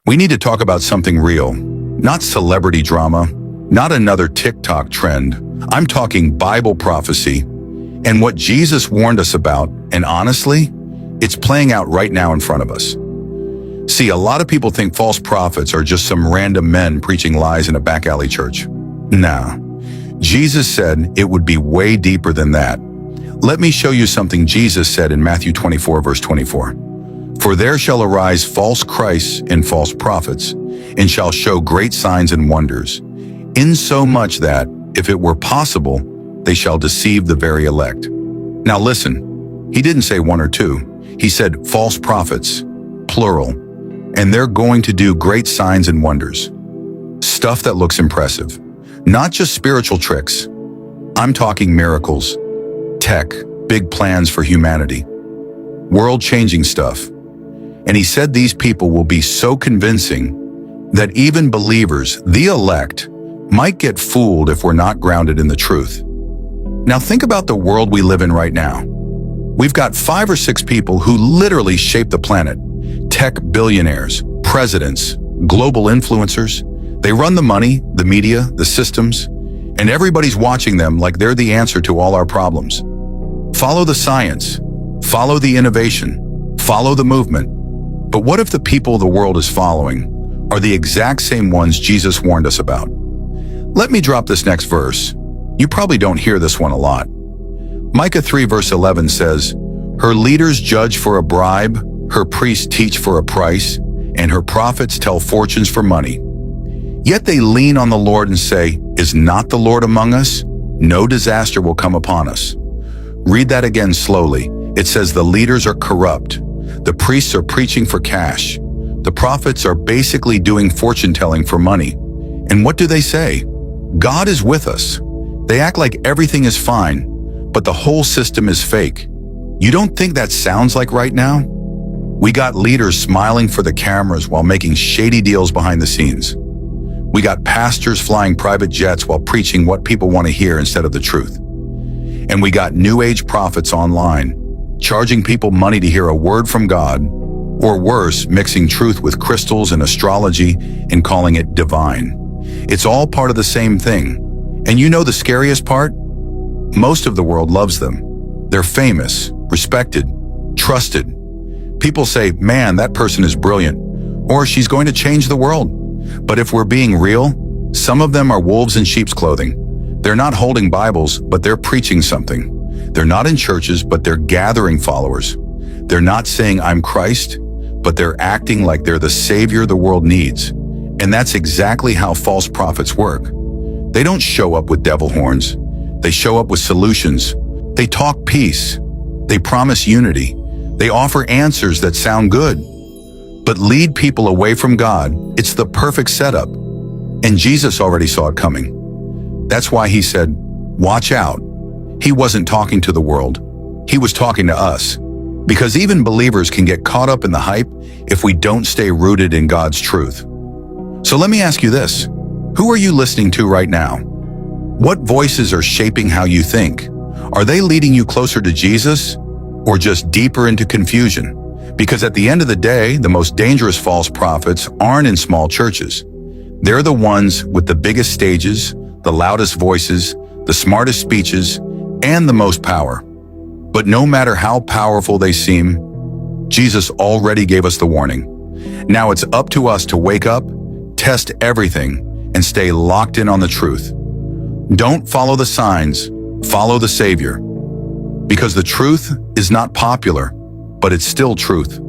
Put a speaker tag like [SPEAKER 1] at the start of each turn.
[SPEAKER 1] We need to talk about something real, not celebrity drama, not another TikTok trend. I'm talking Bible prophecy and what Jesus warned us about, and honestly, it's playing out right now in front of us. See, a lot of people think false prophets are just some random men preaching lies in a back alley church. Nah, Jesus said it would be way deeper than that. Let me show you something Jesus said in Matthew 24, verse 24. For there shall arise false Christs and false prophets, and shall show great signs and wonders, insomuch that, if it were possible, they shall deceive the very elect. Now listen, he didn't say one or two. He said false prophets, plural, and they're going to do great signs and wonders. Stuff that looks impressive. Not just spiritual tricks. I'm talking miracles, tech, big plans for humanity, world-changing stuff. And he said these people will be so convincing that even believers, the elect, might get fooled if we're not grounded in the truth. Now think about the world we live in right now. We've got 5 or 6 people who literally shape the planet. Tech billionaires, presidents, global influencers. They run the money, the media, the systems, and everybody's watching them like they're the answer to all our problems. Follow the science, follow the innovation, follow the movement. But what if the people the world is following are the exact same ones Jesus warned us about? Let me drop this next verse. You probably don't hear this one a lot. Micah 3 verse 11 says, her leaders judge for a bribe, her priests teach for a price, and her prophets tell fortunes for money. Yet they lean on the Lord and say, is not the Lord among us? No disaster will come upon us. Read that again slowly. It says the leaders are corrupt. The priests are preaching for cash. The prophets are basically doing fortune-telling for money. And what do they say? God is with us. They act like everything is fine, but the whole system is fake. You don't think that sounds like right now? We got leaders smiling for the cameras while making shady deals behind the scenes. We got pastors flying private jets while preaching what people want to hear instead of the truth. And we got New Age prophets online, charging people money to hear a word from God, or worse, mixing truth with crystals and astrology and calling it divine. It's all part of the same thing. And you know the scariest part? Most of the world loves them. They're famous, respected, trusted. People say, man, that person is brilliant, or she's going to change the world. But if we're being real, some of them are wolves in sheep's clothing. They're not holding Bibles, but they're preaching something. They're not in churches, but they're gathering followers. They're not saying, I'm Christ, but they're acting like they're the savior the world needs. And that's exactly how false prophets work. They don't show up with devil horns. They show up with solutions. They talk peace. They promise unity. They offer answers that sound good, but lead people away from God. It's the perfect setup. And Jesus already saw it coming. That's why he said, watch out. He wasn't talking to the world. He was talking to us. Because even believers can get caught up in the hype if we don't stay rooted in God's truth. So let me ask you this. Who are you listening to right now? What voices are shaping how you think? Are they leading you closer to Jesus or just deeper into confusion? Because at the end of the day, the most dangerous false prophets aren't in small churches. They're the ones with the biggest stages, the loudest voices, the smartest speeches, and the most power. But no matter how powerful they seem, Jesus already gave us the warning. Now it's up to us to wake up, test everything, and stay locked in on the truth. Don't follow the signs, follow the Savior. Because the truth is not popular, but it's still truth.